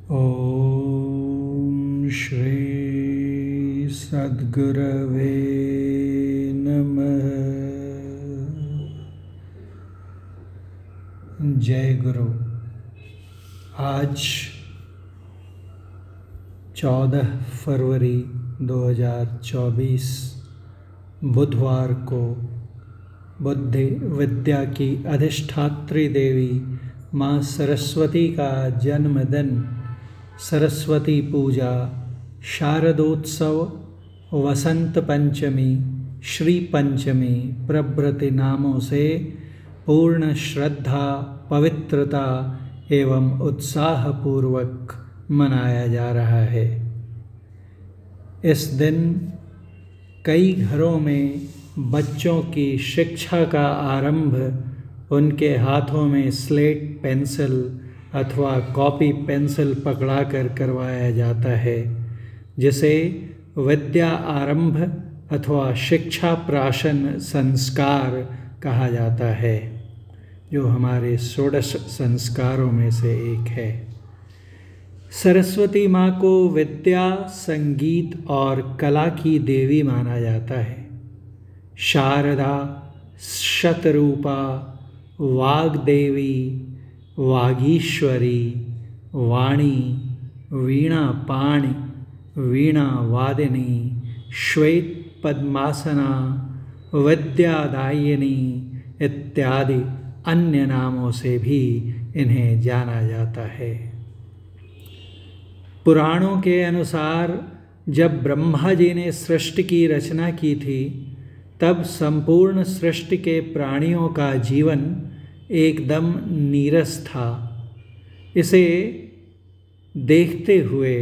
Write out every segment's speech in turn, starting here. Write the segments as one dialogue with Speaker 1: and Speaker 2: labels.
Speaker 1: ओम श्री सद्गुरवे नमः। जय गुरु। आज 14 फरवरी 2024 बुधवार को बुद्धि विद्या की अधिष्ठात्री देवी माँ सरस्वती का जन्मदिन, सरस्वती पूजा, शारदोत्सव, वसंत पंचमी, श्री पंचमी प्रभृति नामों से पूर्ण श्रद्धा, पवित्रता एवं उत्साहपूर्वक मनाया जा रहा है। इस दिन कई घरों में बच्चों की शिक्षा का आरंभ उनके हाथों में स्लेट पेंसिल अथवा कॉपी पेंसिल पकड़ाकर करवाया जाता है, जिसे विद्या आरंभ अथवा शिक्षा प्राशन संस्कार कहा जाता है, जो हमारे षोडश संस्कारों में से एक है। सरस्वती माँ को विद्या, संगीत और कला की देवी माना जाता है। शारदा, शतरूपा, वाग्देवी, वागीश्वरी, वाणी, वीणा पाणि, वीणा वादिनी, श्वेत पद्मासना, विद्यादायिनी इत्यादि अन्य नामों से भी इन्हें जाना जाता है। पुराणों के अनुसार जब ब्रह्मा जी ने सृष्टि की रचना की थी, तब संपूर्ण सृष्टि के प्राणियों का जीवन एकदम नीरस था। इसे देखते हुए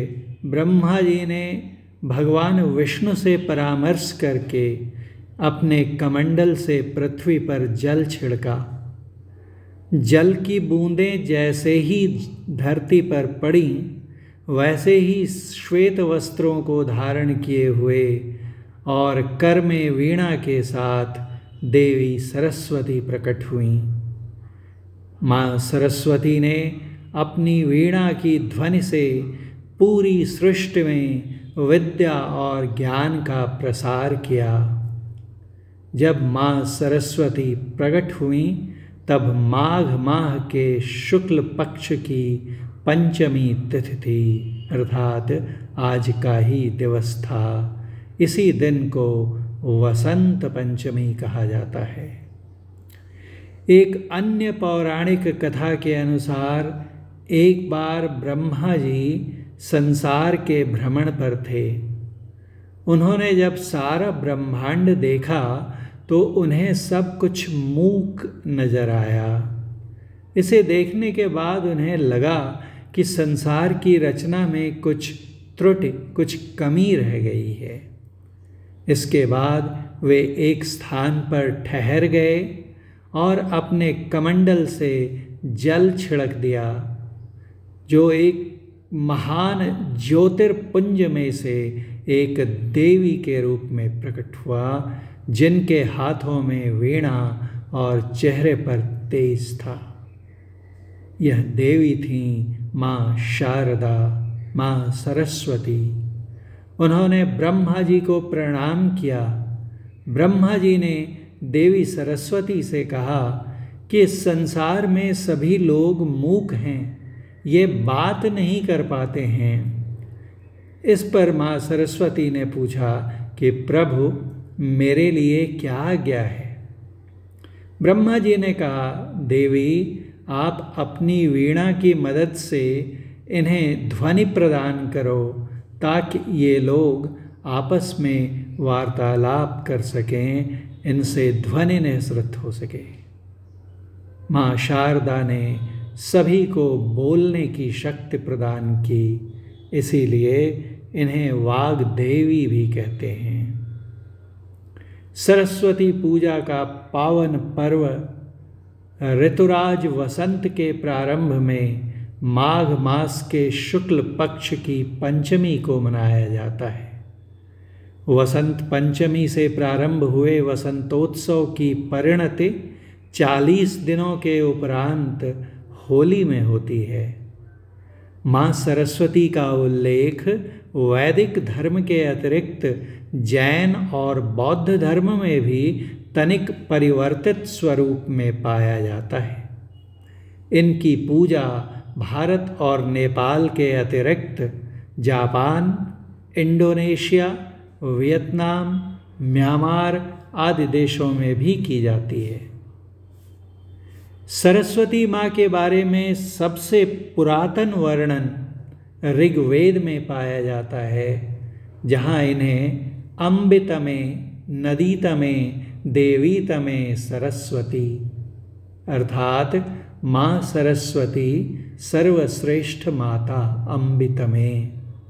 Speaker 1: ब्रह्मा जी ने भगवान विष्णु से परामर्श करके अपने कमंडल से पृथ्वी पर जल छिड़का। जल की बूंदें जैसे ही धरती पर पड़ी, वैसे ही श्वेत वस्त्रों को धारण किए हुए और कर में वीणा के साथ देवी सरस्वती प्रकट हुईं। माँ सरस्वती ने अपनी वीणा की ध्वनि से पूरी सृष्टि में विद्या और ज्ञान का प्रसार किया। जब माँ सरस्वती प्रकट हुईं, तब माघ माह के शुक्ल पक्ष की पंचमी तिथि थी, अर्थात आज का ही दिवस था। इसी दिन को वसंत पंचमी कहा जाता है। एक अन्य पौराणिक कथा के अनुसार एक बार ब्रह्मा जी संसार के भ्रमण पर थे। उन्होंने जब सारा ब्रह्मांड देखा तो उन्हें सब कुछ मूक नजर आया। इसे देखने के बाद उन्हें लगा कि संसार की रचना में कुछ त्रुटि, कुछ कमी रह गई है। इसके बाद वे एक स्थान पर ठहर गए और अपने कमंडल से जल छिड़क दिया, जो एक महान ज्योतिर्पुंज में से एक देवी के रूप में प्रकट हुआ, जिनके हाथों में वीणा और चेहरे पर तेज था। यह देवी थीं माँ शारदा, माँ सरस्वती। उन्होंने ब्रह्मा जी को प्रणाम किया। ब्रह्मा जी ने देवी सरस्वती से कहा कि इस संसार में सभी लोग मूक हैं, ये बात नहीं कर पाते हैं। इस पर माँ सरस्वती ने पूछा कि प्रभु, मेरे लिए क्या आज्ञा है? ब्रह्मा जी ने कहा, देवी, आप अपनी वीणा की मदद से इन्हें ध्वनि प्रदान करो, ताकि ये लोग आपस में वार्तालाप कर सकें, इनसे ध्वनि निःसृत हो सके। माँ शारदा ने सभी को बोलने की शक्ति प्रदान की, इसीलिए इन्हें वाग्देवी भी कहते हैं। सरस्वती पूजा का पावन पर्व ऋतुराज वसंत के प्रारंभ में माघ मास के शुक्ल पक्ष की पंचमी को मनाया जाता है। वसंत पंचमी से प्रारंभ हुए वसंतोत्सव की परिणति 40 दिनों के उपरांत होली में होती है। माँ सरस्वती का उल्लेख वैदिक धर्म के अतिरिक्त जैन और बौद्ध धर्म में भी तनिक परिवर्तित स्वरूप में पाया जाता है। इनकी पूजा भारत और नेपाल के अतिरिक्त जापान, इंडोनेशिया, वियतनाम, म्यांमार आदि देशों में भी की जाती है। सरस्वती माँ के बारे में सबसे पुरातन वर्णन ऋग्वेद में पाया जाता है, जहाँ इन्हें अम्बितमे, नदीतमे, देवीतमे सरस्वती अर्थात माँ सरस्वती सर्वश्रेष्ठ माता, अम्बितमे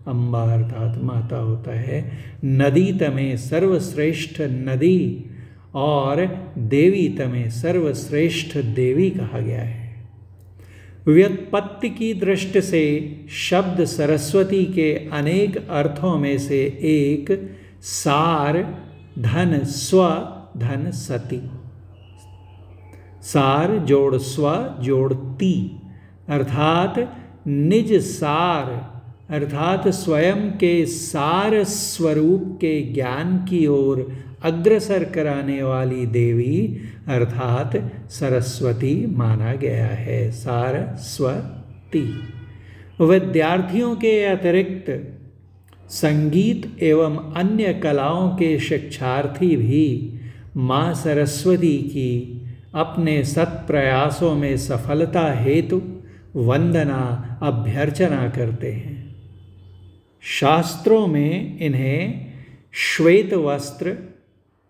Speaker 1: अम्बा अर्थात माता होता है, नदीतमे सर्वश्रेष्ठ नदी और देवी तमें सर्वश्रेष्ठ देवी कहा गया है। व्युत्पत्ति की दृष्टि से शब्द सरस्वती के अनेक अर्थों में से एक सार धन स्व धन सती, सार जोड़ स्व जोड़ ती अर्थात निज सार अर्थात स्वयं के सार स्वरूप के ज्ञान की ओर अग्रसर कराने वाली देवी अर्थात सरस्वती माना गया है। सारस्वती विद्यार्थियों के अतिरिक्त संगीत एवं अन्य कलाओं के शिक्षार्थी भी माँ सरस्वती की अपने सत्प्रयासों में सफलता हेतु वंदना अभ्यर्चना करते हैं। शास्त्रों में इन्हें श्वेत वस्त्र,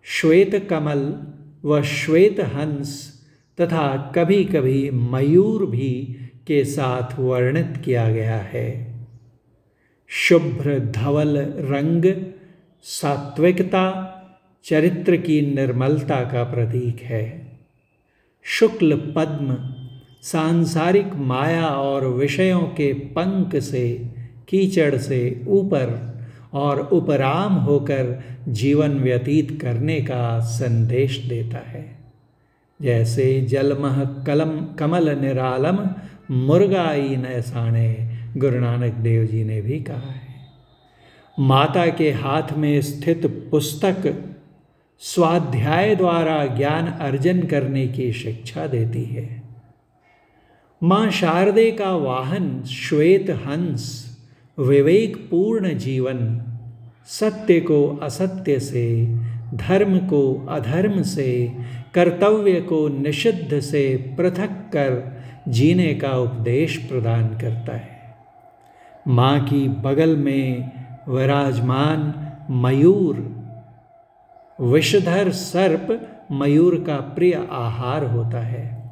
Speaker 1: श्वेत कमल व श्वेत हंस तथा कभी कभी मयूर भी के साथ वर्णित किया गया है। शुभ्र धवल रंग सात्विकता, चरित्र की निर्मलता का प्रतीक है। शुक्ल पद्म सांसारिक माया और विषयों के पंख से, कीचड़ से ऊपर और उपराम होकर जीवन व्यतीत करने का संदेश देता है। जैसे जलमह कमल निरालम मुर्गाई नैसाणे, गुरु नानक देव जी ने भी कहा है। माता के हाथ में स्थित पुस्तक स्वाध्याय द्वारा ज्ञान अर्जन करने की शिक्षा देती है। माँ शारदे का वाहन श्वेत हंस विवेकपूर्ण जीवन, सत्य को असत्य से, धर्म को अधर्म से, कर्तव्य को निषिद्ध से पृथक कर जीने का उपदेश प्रदान करता है। माँ की बगल में विराजमान मयूर, विषधर सर्प मयूर का प्रिय आहार होता है।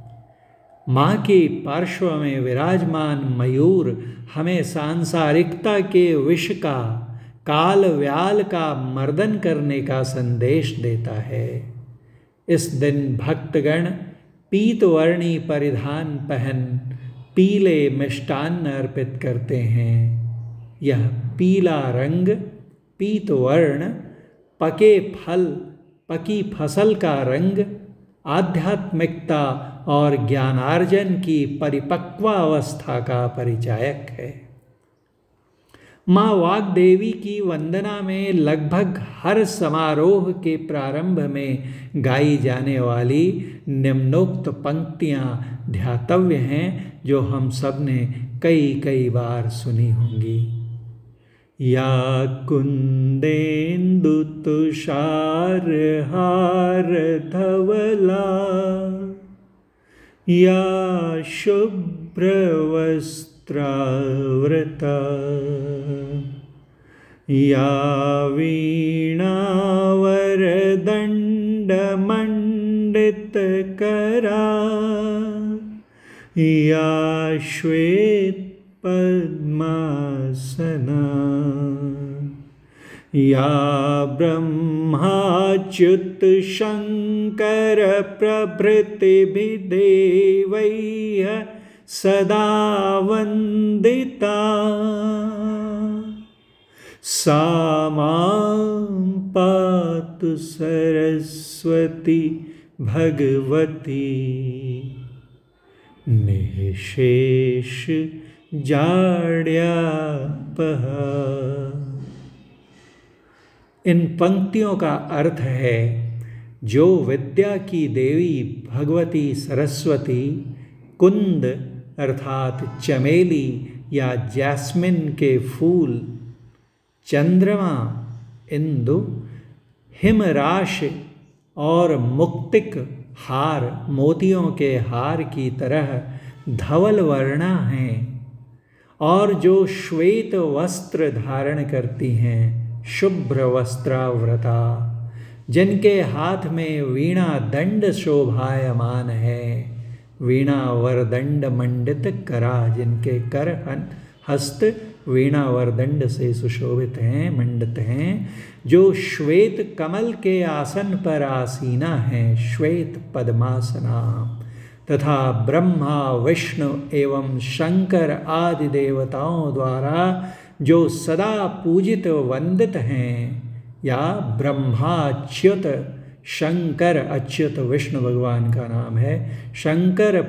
Speaker 1: माँ के पार्श्व में विराजमान मयूर हमें सांसारिकता के विष का, काल व्याल का मर्दन करने का संदेश देता है। इस दिन भक्तगण पीतवर्णी परिधान पहन पीले मिष्टान्न अर्पित करते हैं। यह पीला रंग, पीतवर्ण, पके फल, पकी फसल का रंग आध्यात्मिकता और ज्ञानार्जन की परिपक्वावस्था का परिचायक है। माँ वाग्देवी की वंदना में लगभग हर समारोह के प्रारंभ में गाई जाने वाली निम्नोक्त पंक्तियाँ ध्यातव्य हैं, जो हम सब ने कई कई बार सुनी होंगी। या कुंदेन्दु तुषार हार धवला, या शुभ्र वस्त्रावृता, या वीणावरदण्ड मंडित करा, या श्वेत पद्मासना, या ब्रह्माच्युत शंकर प्रभृतिभिर्देवैः सदा वंदिता, सा मां पातु सरस्वती भगवती निःशेष जाड्यापः। इन पंक्तियों का अर्थ है, जो विद्या की देवी भगवती सरस्वती कुंद अर्थात चमेली या जैस्मिन के फूल, चंद्रमा, इंदु, हिमराशि और मुक्तिक हार, मोतियों के हार की तरह धवल वर्णा हैं, और जो श्वेत वस्त्र धारण करती हैं, शुभ्र वस्त्रावृता, जिनके हाथ में वीणा दंड शोभायमान है, वीणा वरदंड मंडित करा, जिनके कर हस्त वीणा वरदंड से सुशोभित हैं, मंडित हैं, जो श्वेत कमल के आसन पर आसीना हैं, श्वेत पद्मासना, तथा ब्रह्मा विष्णु एवं शंकर आदि देवताओं द्वारा जो सदा पूजित वंदित हैं, या ब्रह्माच्युत शंकर, अच्युत विष्णु भगवान का नाम है, शंकर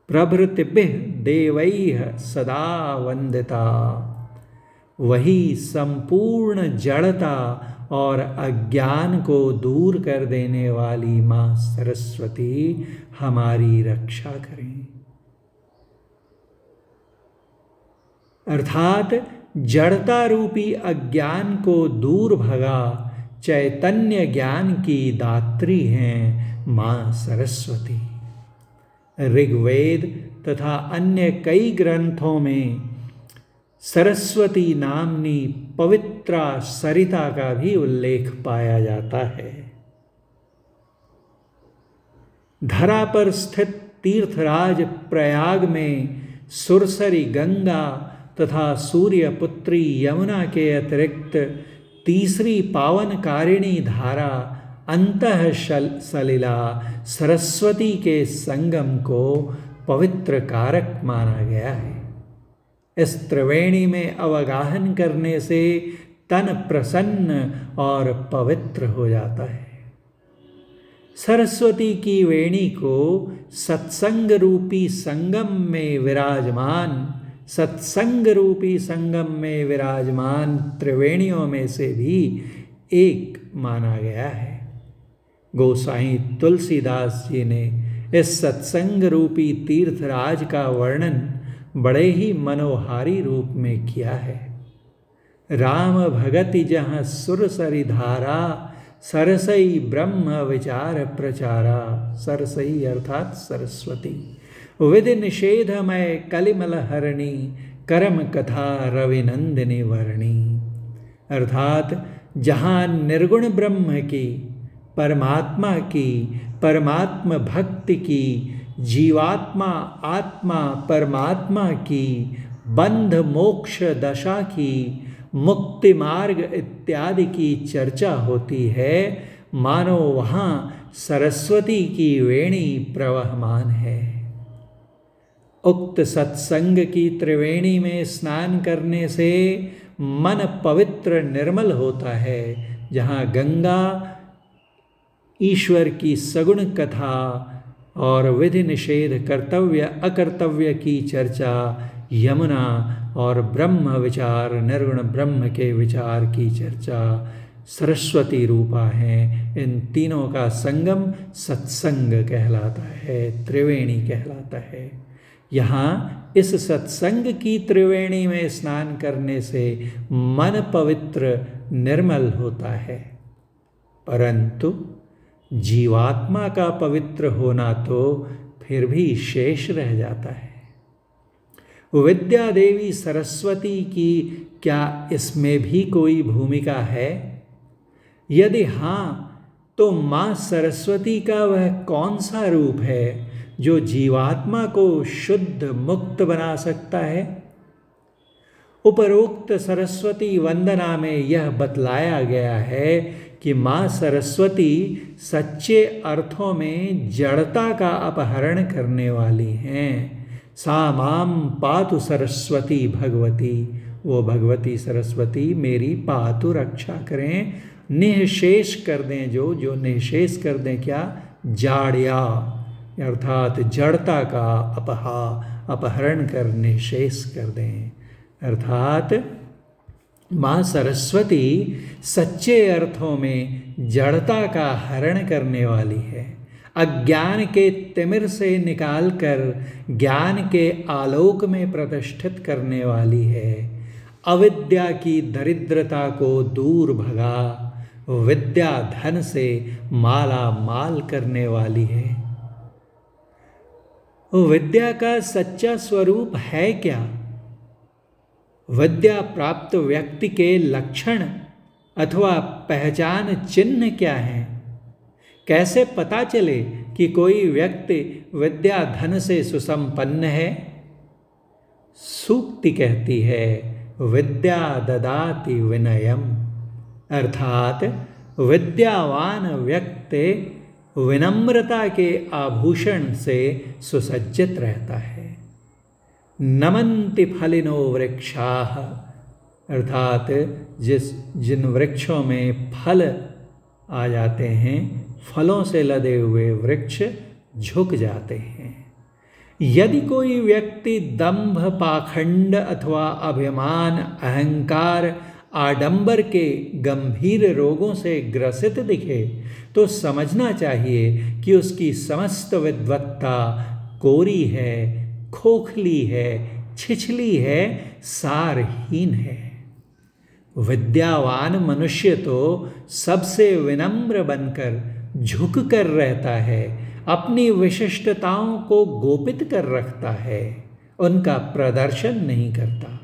Speaker 1: प्रभृतिभिः देवैः सदा वंदिता, वही संपूर्ण जड़ता और अज्ञान को दूर कर देने वाली माँ सरस्वती हमारी रक्षा करें। अर्थात जड़ता रूपी अज्ञान को दूर भगा चैतन्य ज्ञान की दात्री हैं माँ सरस्वती। ऋग्वेद तथा अन्य कई ग्रंथों में सरस्वती नामनी पवित्रा सरिता का भी उल्लेख पाया जाता है। धरा पर स्थित तीर्थराज प्रयाग में सुरसरी गंगा तथा सूर्यपुत्री यमुना के अतिरिक्त तीसरी पावनकारिणी धारा अंतः सलिला सरस्वती के संगम को पवित्र कारक माना गया है। इस त्रिवेणी में अवगाहन करने से तन प्रसन्न और पवित्र हो जाता है। सरस्वती की वेणी को सत्संग रूपी संगम में विराजमान त्रिवेणियों में से भी एक माना गया है। गोसाई तुलसीदास जी ने इस सत्संग रूपी तीर्थराज का वर्णन बड़े ही मनोहारी रूप में किया है। राम भगति जहाँ सुरसरी धारा, सरसई ब्रह्म विचार प्रचारा। सरसई अर्थात सरस्वती। विधि निषेधमय कलिमल हरणी, करम कथा रविनंदिनी वर्णी। अर्थात जहाँ निर्गुण ब्रह्म की, परमात्मा की, परमात्म भक्ति की, जीवात्मा आत्मा परमात्मा की, बंध मोक्ष दशा की, मुक्ति मार्ग इत्यादि की चर्चा होती है, मानो वहाँ सरस्वती की वेणी प्रवहमान है। उक्त सत्संग की त्रिवेणी में स्नान करने से मन पवित्र निर्मल होता है। जहाँ गंगा ईश्वर की सगुण कथा और विधि निषेध कर्तव्य अकर्तव्य की चर्चा, यमुना और ब्रह्म विचार निर्गुण ब्रह्म के विचार की चर्चा सरस्वती रूपा हैं। इन तीनों का संगम सत्संग कहलाता है, त्रिवेणी कहलाता है। यहाँ इस सत्संग की त्रिवेणी में स्नान करने से मन पवित्र निर्मल होता है, परंतु जीवात्मा का पवित्र होना तो फिर भी शेष रह जाता है। विद्या देवी सरस्वती की क्या इसमें भी कोई भूमिका है? यदि हाँ, तो माँ सरस्वती का वह कौन सा रूप है जो जीवात्मा को शुद्ध मुक्त बना सकता है? उपरोक्त सरस्वती वंदना में यह बतलाया गया है कि माँ सरस्वती सच्चे अर्थों में जड़ता का अपहरण करने वाली हैं। सा माम पातु सरस्वती भगवती, वो भगवती सरस्वती मेरी पातु रक्षा करें, निःशेष कर दें, जो निःशेष कर दें क्या? जाड्या अर्थात जड़ता का अपहरण कर निःशेष कर दें। अर्थात माँ सरस्वती सच्चे अर्थों में जड़ता का हरण करने वाली है। अज्ञान के तिमिर से निकालकर ज्ञान के आलोक में प्रतिष्ठित करने वाली है। अविद्या की दरिद्रता को दूर भगा विद्या धन से माला माल करने वाली है। विद्या का सच्चा स्वरूप है क्या? विद्या प्राप्त व्यक्ति के लक्षण अथवा पहचान चिन्ह क्या है? कैसे पता चले कि कोई व्यक्ति विद्या धन से सुसंपन्न है? सूक्ति कहती है विद्या ददाति विनयम, अर्थात विद्यावान व्यक्ति विनम्रता के आभूषण से सुसज्जित रहता है। नमन्ति फलिनो वृक्षाः, अर्थात जिन वृक्षों में फल आ जाते हैं, फलों से लदे हुए वृक्ष झुक जाते हैं। यदि कोई व्यक्ति दंभ, पाखंड अथवा अभिमान, अहंकार, आडंबर के गंभीर रोगों से ग्रसित दिखे तो समझना चाहिए कि उसकी समस्त विद्वत्ता कोरी है, खोखली है, छिछली है, सारहीन है। विद्यावान मनुष्य तो सबसे विनम्र बनकर झुक कर रहता है, अपनी विशिष्टताओं को गोपित कर रखता है, उनका प्रदर्शन नहीं करता।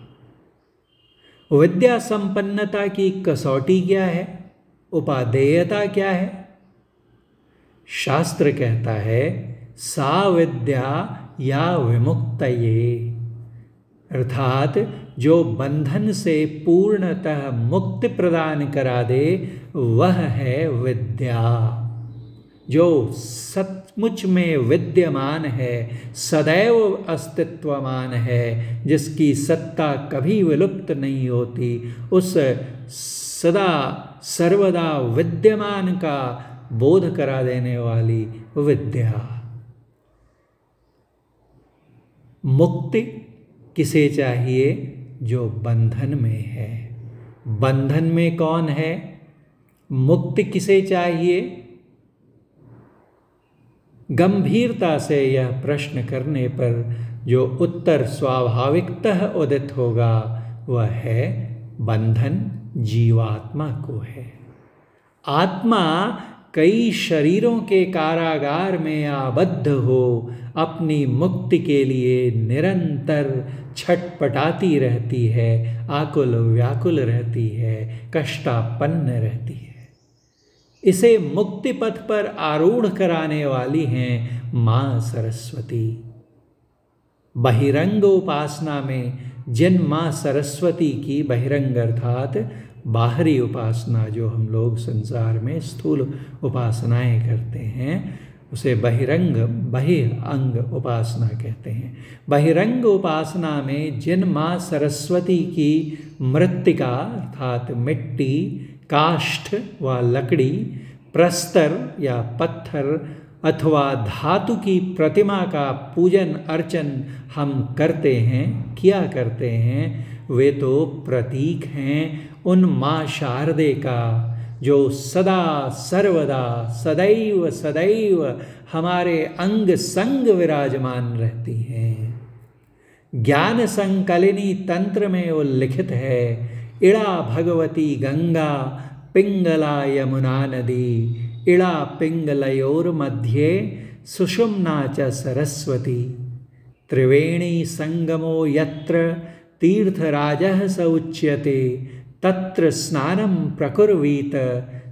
Speaker 1: विद्या संपन्नता की कसौटी क्या है? उपादेयता क्या है? शास्त्र कहता है सा विद्या या विमुक्तये, अर्थात जो बंधन से पूर्णतः मुक्ति प्रदान करा दे वह है विद्या। जो सचमुच में विद्यमान है, सदैव अस्तित्वमान है, जिसकी सत्ता कभी विलुप्त नहीं होती, उस सदा सर्वदा विद्यमान का बोध करा देने वाली विद्या। मुक्ति किसे चाहिए? जो बंधन में है। बंधन में कौन है? मुक्ति किसे चाहिए? गंभीरता से यह प्रश्न करने पर जो उत्तर स्वाभाविकतः उदित होगा वह है बंधन जीवात्मा को है। आत्मा कई शरीरों के कारागार में आबद्ध हो अपनी मुक्ति के लिए निरंतर छटपटाती रहती है, आकुल व्याकुल रहती है, कष्टापन्न रहती है। इसे मुक्ति पथ पर आरूढ़ कराने वाली हैं माँ सरस्वती। बहिरंग उपासना में जिन माँ सरस्वती की, बहिरंग अर्थात बाहरी उपासना, जो हम लोग संसार में स्थूल उपासनाएं करते हैं उसे बहिरंग अंग उपासना कहते हैं। बहिरंग उपासना में जिन माँ सरस्वती की मृत्तिका अर्थात मिट्टी, काष्ठ व लकड़ी, प्रस्तर या पत्थर अथवा धातु की प्रतिमा का पूजन अर्चन हम किया करते हैं, वे तो प्रतीक हैं उन माँ शारदे का जो सदा सर्वदा सदैव सदैव हमारे अंग संग विराजमान रहती हैं। ज्ञान संकलिनी तंत्र में उल्लिखित है इड़ा भगवती गंगा पिंगला यमुना नदी, इड़ा पिंगलयोर मध्ये सुषुम्ना च सरस्वती, त्रिवेणी संगमो यत्र तीर्थराजः स उच्यते, तत्र स्नानं प्रकुर्वीत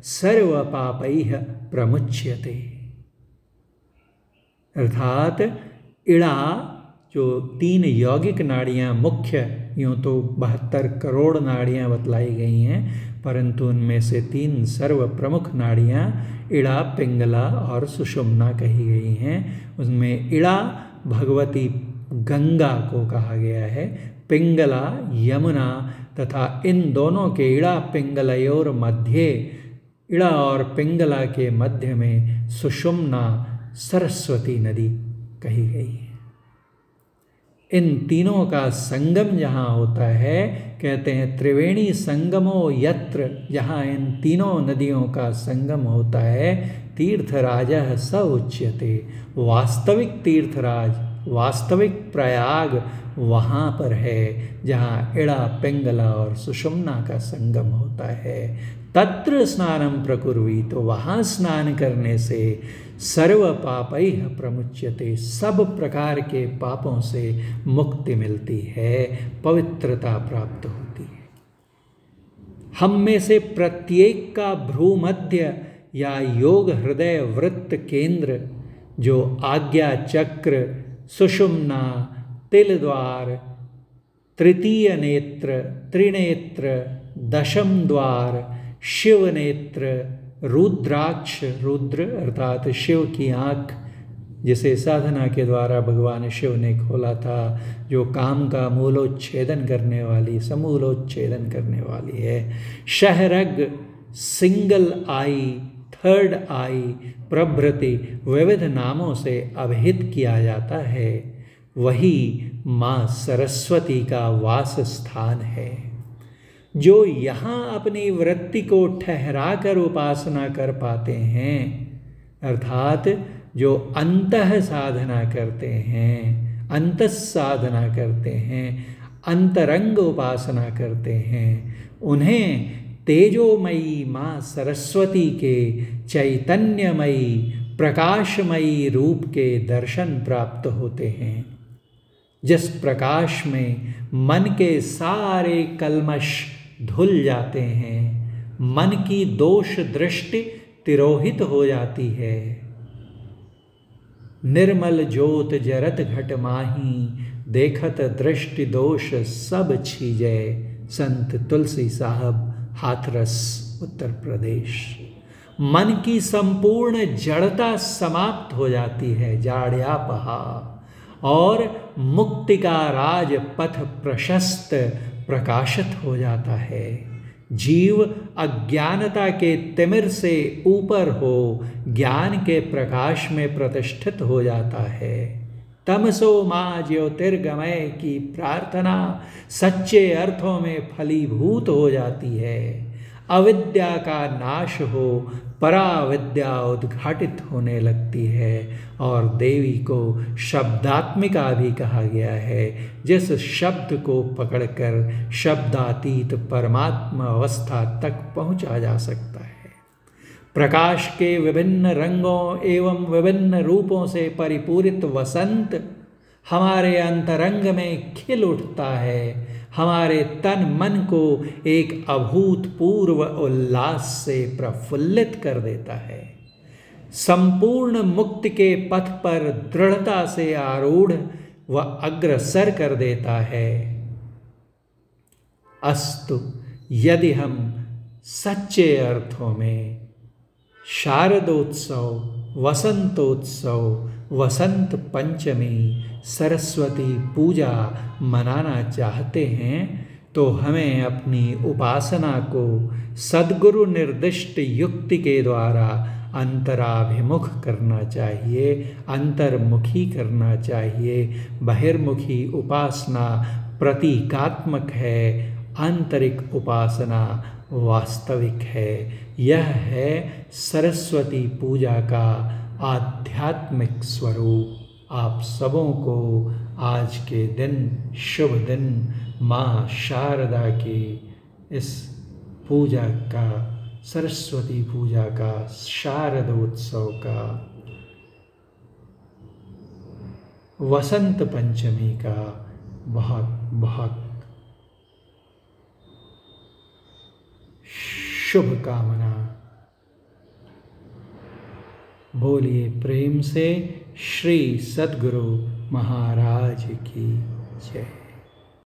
Speaker 1: सर्वपापैः प्रमुच्यते। अर्थात इड़ा जो 3 यौगिक नाड़ियाँ मुख्य, यूँ तो 72 करोड़ नाड़ियाँ बतलाई गई हैं, परंतु उनमें से 3 सर्व प्रमुख नाड़ियाँ इड़ा, पिंगला और सुषुम्ना कही गई हैं। उसमें इड़ा भगवती गंगा को कहा गया है, पिंगला यमुना, तथा इन दोनों के इड़ा पिंगलयोर मध्य, इड़ा और पिंगला के मध्य में सुषुम्ना सरस्वती नदी कही गई है। इन तीनों का संगम जहाँ होता है, कहते हैं त्रिवेणी संगमो यत्र, जहाँ इन तीनों नदियों का संगम होता है, तीर्थराजः स उच्यते। वास्तविक तीर्थराज, वास्तविक प्रयाग वहाँ पर है जहाँ इड़ा, पिंगला और सुषुम्ना का संगम होता है। तत्र स्नानं प्रकुर्वी, तो वहाँ स्नान करने से सर्व पापैः प्रमुच्यते, सब प्रकार के पापों से मुक्ति मिलती है, पवित्रता प्राप्त होती है। हम में से प्रत्येक का भ्रूमध्य या योग हृदय वृत्त केंद्र, जो आज्ञा चक्र, सुषुम्ना, तिल द्वार, तृतीय नेत्र, त्रिनेत्र, दशम द्वार, शिव नेत्र, रुद्राक्ष, रुद्र अर्थात शिव की आँख, जिसे साधना के द्वारा भगवान शिव ने खोला था, जो काम का मूलोच्छेदन करने वाली, समूलोच्छेदन करने वाली है। शहरग, सिंगल आई, थर्ड आई प्रभृति विविध नामों से अभिहित किया जाता है। वही माँ सरस्वती का वास स्थान है। जो यहाँ अपनी वृत्ति को ठहरा कर उपासना कर पाते हैं, अर्थात जो अंतः साधना करते हैं, अंतस साधना करते हैं, अंतरंग उपासना करते हैं, उन्हें तेजोमयी माँ सरस्वती के चैतन्यमयी प्रकाशमयी रूप के दर्शन प्राप्त होते हैं। जिस प्रकाश में मन के सारे कल्मश धुल जाते हैं, मन की दोष दृष्टि तिरोहित हो जाती है। निर्मल ज्योत जरत घट माही, देखत दृष्टि दोष सब छीजै। संत तुलसी साहब, हाथरस, उत्तर प्रदेश। मन की संपूर्ण जड़ता समाप्त हो जाती है, जाड्यापहा, और मुक्ति का राज पथ प्रशस्त प्रकाशित हो जाता है। जीव अज्ञानता के तिमिर से ऊपर हो ज्ञान के प्रकाश में प्रतिष्ठित हो जाता है। तमसो माँ ज्योतिर्गमय की प्रार्थना सच्चे अर्थों में फलीभूत हो जाती है। अविद्या का नाश हो पराविद्या उद्घाटित होने लगती है। और देवी को शब्दात्मिका भी कहा गया है, जिस शब्द को पकड़कर शब्दातीत परमात्मा अवस्था तक पहुंचा जा सकता है। प्रकाश के विभिन्न रंगों एवं विभिन्न रूपों से परिपूरित वसंत हमारे अंतरंग में खिल उठता है, हमारे तन मन को एक अभूतपूर्व उल्लास से प्रफुल्लित कर देता है। संपूर्ण मुक्ति के पथ पर दृढ़ता से आरूढ़ व अग्रसर कर देता है। अस्तु, यदि हम सच्चे अर्थों में शारदोत्सव, वसंतोत्सव, वसंत पंचमी, सरस्वती पूजा मनाना चाहते हैं, तो हमें अपनी उपासना को सद्गुरु निर्दिष्ट युक्ति के द्वारा अंतराभिमुख करना चाहिए, अंतर्मुखी करना चाहिए। बहिर्मुखी उपासना प्रतीकात्मक है, आंतरिक उपासना वास्तविक है। यह है सरस्वती पूजा का आध्यात्मिक स्वरूप। आप सबों को आज के दिन, शुभ दिन, माँ शारदा की इस पूजा का, सरस्वती पूजा का, शारदोत्सव का, वसंत पंचमी का बहुत बहुत शुभकामना। बोलिए प्रेम से श्री सद्गुरु महाराज की जय।